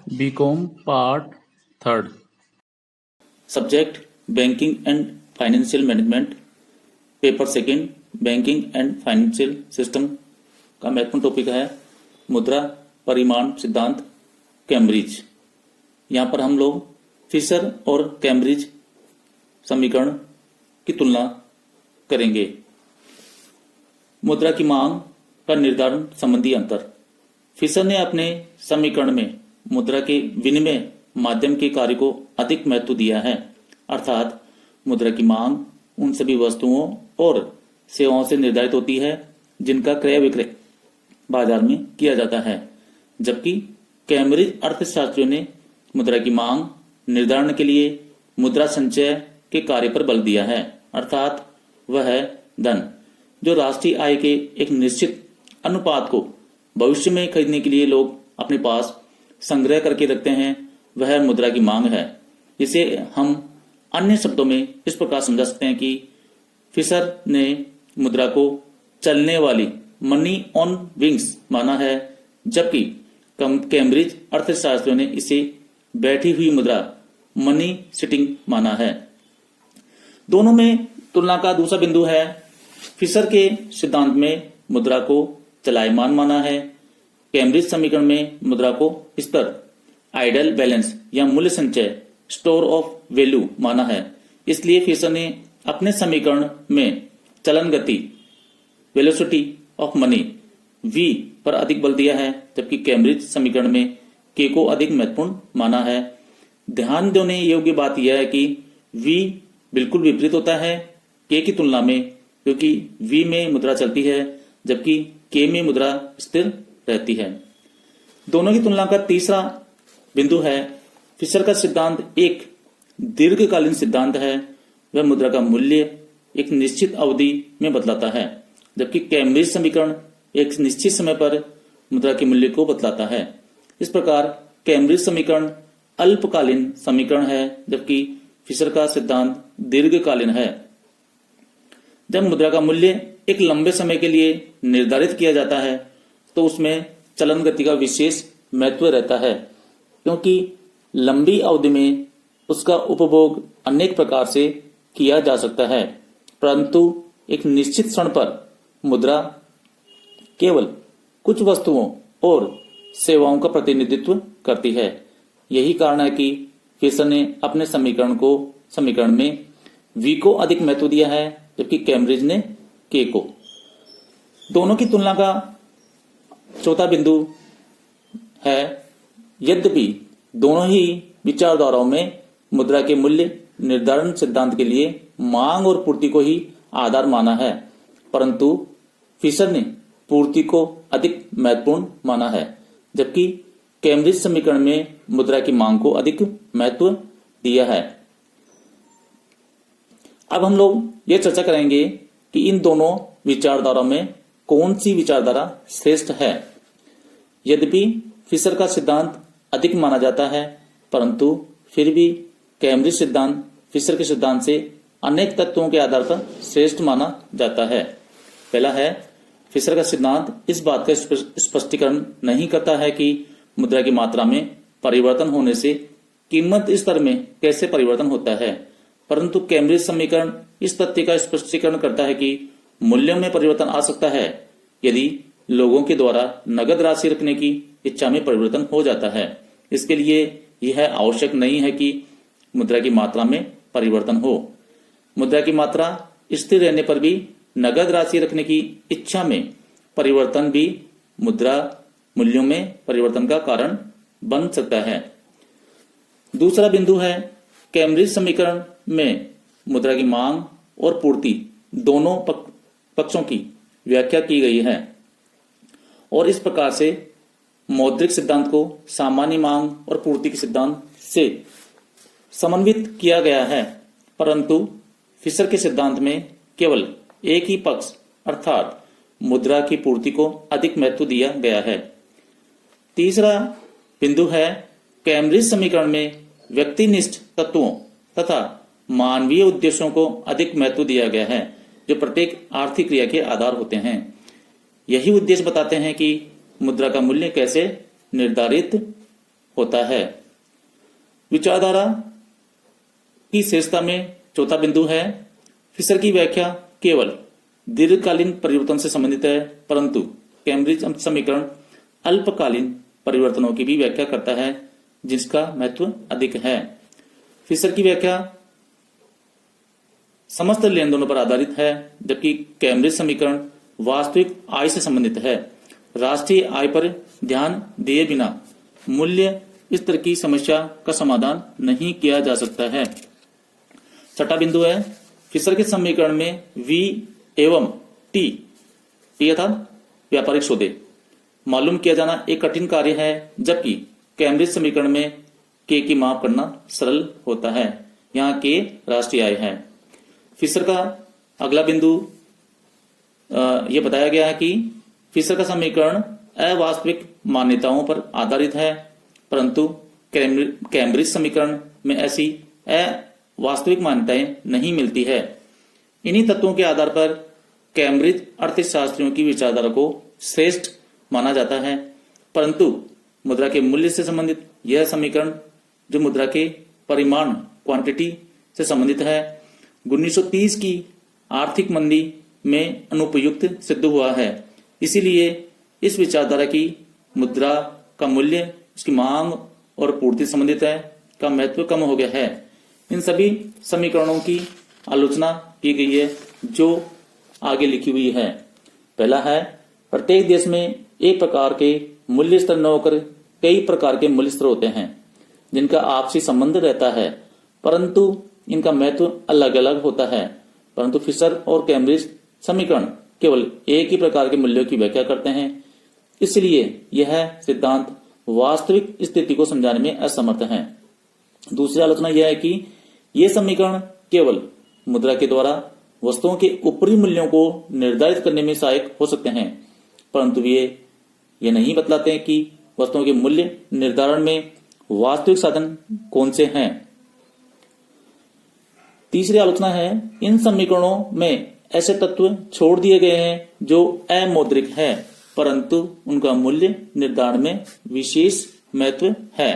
BCom part third. Subject banking and financial management, paper second banking and financial system का महत्वपूर्ण topic है मुद्रा परिमाण सिद्धांत कैम्ब्रिज। यहाँ पर हम लोग फिशर और कैम्ब्रिज समीकरण की तुलना करेंगे। मुद्रा की मांग का निर्धारण संबंधी अंतर। फिशर ने अपने समीकरण में मुद्रा के विनिमय माध्यम के कार्य को अधिक महत्व दिया है, अर्थात मुद्रा की मांग उन सभी वस्तुओं और सेवाओं से निर्धारित होती है जिनका क्रय विक्रय बाजार में किया जाता है, जबकि कैम्ब्रिज अर्थशास्त्रियों ने मुद्रा की मांग निर्धारण के लिए मुद्रा संचय के कार्य पर बल दिया है, अर्थात वह है धन जो राष्ट्रीय आय के एक निश्चित अनुपात को भविष्य में खरीदने के लिए लोग अपने पास संग्रह करके रखते हैं, वह मुद्रा की मांग है। इसे हम अन्य शब्दों में इस प्रकार समझा सकते हैं कि फिशर ने मुद्रा को चलने वाली मनी ऑन विंग्स माना है, जबकि कैम्ब्रिज अर्थशास्त्रियों ने इसे बैठी हुई मुद्रा मनी सिटिंग माना है। दोनों में तुलना का दूसरा बिंदु है, फिशर के सिद्धांत में मुद्रा को चलायमान माना है, कैम्ब्रिज समीकरण में मुद्रा को स्तर आइडल बैलेंस या मूल्य संचय स्टोर ऑफ वैल्यू माना है। इसलिए फिशर ने अपने समीकरण में चलन गति वेलोसिटी ऑफ मनी v पर अधिक बल दिया है, जबकि कैम्ब्रिज समीकरण में k को अधिक महत्वपूर्ण माना है। ध्यान देने योग्य बात यह है कि v बिल्कुल विपरीत होता है k की तुलना में, क्योंकि v में मुद्रा चलती है जबकि k में मुद्रा स्थिर रहती है। दोनों की तुलना का तीसरा बिंदु है, फिशर का सिद्धांत एक दीर्घकालीन सिद्धांत है, वह मुद्रा का मूल्य एक निश्चित अवधि में बदलाता है, जबकि कैम्ब्रिज समीकरण एक निश्चित समय पर मुद्रा के मूल्य को बदलाता है। इस प्रकार कैम्ब्रिज समीकरण अल्पकालीन समीकरण है, जबकि फिशर का सिद्धांत दीर्घकालीन है। जब मुद्रा का मूल्य एक लंबे समय के लिए निर्धारित किया जाता है तो उसमें चलन गति का विशेष महत्व रहता है, क्योंकि लंबी अवधि में उसका उपभोग अनेक प्रकार से किया जा सकता है, परंतु एक निश्चित क्षण पर मुद्रा केवल कुछ वस्तुओं और सेवाओं का प्रतिनिधित्व करती है। यही कारण है कि फिशर ने अपने समीकरण में v को अधिक महत्व दिया है, जबकि कैम्ब्रिज ने k को। दोनों की तुलना का चौथा बिंदु है, यद्यपि दोनों ही विचारधाराओं में मुद्रा के मूल्य निर्धारण सिद्धांत के लिए मांग और पूर्ति को ही आधार माना है, परंतु फिशर ने पूर्ति को अधिक महत्वपूर्ण माना है, जबकि कैम्ब्रिज समीकरण में मुद्रा की मांग को अधिक महत्व दिया है। अब हम लोग ये चर्चा करेंगे कि इन दोनों विचारधाराओं में कौन सी विचारधारा श्रेष्ठ है। यद्यपि फिशर का सिद्धांत अधिक माना जाता है, परंतु फिर भी कैम्ब्रिज सिद्धांत फिशर के सिद्धांत से अनेक तत्वों के आधार पर श्रेष्ठ माना जाता है। पहला है, फिशर का सिद्धांत इस बात का स्पष्टीकरण नहीं करता है कि मुद्रा की मात्रा में परिवर्तन होने से कीमत स्तर में कैसे परिवर्तन होता है, परंतु कैम्ब्रिज समीकरण इस तथ्य का स्पष्टीकरण करता है कि मूल्यों में परिवर्तन आ सकता है यदि लोगों के द्वारा नगद राशि रखने की इच्छा में परिवर्तन हो जाता है। इसके लिए यह आवश्यक नहीं है कि मुद्रा की मात्रा में परिवर्तन हो। मुद्रा की मात्रा स्थिर रहने पर भी नगद राशि रखने की इच्छा में परिवर्तन भी मुद्रा मूल्यों में परिवर्तन का कारण बन सकता है। दूसरा बिंदु है, कैम्ब्रिज समीकरण में मुद्रा की मांग और पूर्ति दोनों पक्षों की व्याख्या की गई है और इस प्रकार से मौद्रिक सिद्धांत को सामान्य मांग और पूर्ति के सिद्धांत से समन्वित किया गया है, परंतु फिशर के सिद्धांत में केवल एक ही पक्ष अर्थात मुद्रा की पूर्ति को अधिक महत्व दिया गया है। तीसरा बिंदु है, कैम्ब्रिज समीकरण में व्यक्तिनिष्ठ तत्वों तथा मानवीय उद्देश्यों को अधिक महत्व दिया गया है, जो प्रत्येक आर्थिक क्रिया के आधार होते हैं। यही उद्देश्य बताते हैं कि मुद्रा का मूल्य कैसे निर्धारित होता है। विचारधारा की श्रेष्ठता में चौथा बिंदु है, फिशर की व्याख्या केवल दीर्घकालीन परिवर्तन से संबंधित है, परंतु कैम्ब्रिज समीकरण अल्पकालीन परिवर्तनों की भी व्याख्या करता है, जिसका महत्व अधिक है। फिशर की व्याख्या समस्त लेन देनों पर आधारित है, जबकि कैम्ब्रिज समीकरण वास्तविक आय से संबंधित है। राष्ट्रीय आय पर ध्यान दिए बिना मूल्य स्तर की समस्या का समाधान नहीं किया जा सकता है। छठा बिंदु है, फिशर के समीकरण में V एवं T अर्थात व्यापारिक सौदे मालूम किया जाना एक कठिन कार्य है, जबकि कैम्ब्रिज समीकरण में K की माप करना सरल होता है। यहाँ K राष्ट्रीय आय है। फिशर का अगला बिंदु यह बताया गया है कि फिशर का समीकरण अवास्तविक मान्यताओं पर आधारित है, परंतु कैम्ब्रिज समीकरण में ऐसी अवास्तविक मान्यताएं नहीं मिलती है। इन्हीं तत्वों के आधार पर कैम्ब्रिज अर्थशास्त्रियों की विचारधारा को श्रेष्ठ माना जाता है, परंतु मुद्रा के मूल्य से संबंधित यह समीकरण जो मुद्रा के परिमाण क्वांटिटी से संबंधित है, 1930 की आर्थिक मंदी में अनुपयुक्त सिद्ध हुआ है। इसीलिए इस विचारधारा की मुद्रा का मूल्य उसकी मांग और पूर्ति संबंधित है का महत्व कम हो गया है। इन सभी समीकरणों की आलोचना की गई है जो आगे लिखी हुई है। पहला है, प्रत्येक देश में एक प्रकार के मूल्य स्तर न होकर कई प्रकार के मूल्य स्तर होते हैं जिनका आपसी संबंध रहता है, परंतु इनका महत्व अलग अलग होता है। परंतु फिशर और कैम्ब्रिज समीकरण केवल एक ही प्रकार के मूल्यों की व्याख्या करते हैं, इसलिए यह सिद्धांत वास्तविक स्थिति को समझाने में असमर्थ है। दूसरी आलोचना यह है कि ये समीकरण केवल मुद्रा के द्वारा वस्तुओं के ऊपरी मूल्यों को निर्धारित करने में सहायक हो सकते हैं, परंतु ये नहीं बतलाते हैं कि वस्तुओं के मूल्य निर्धारण में वास्तविक साधन कौन से हैं। तीसरी आलोचना है, इन समीकरणों में ऐसे तत्व छोड़ दिए गए हैं जो अमौद्रिक है, परंतु उनका मूल्य निर्धारण में विशेष महत्व है।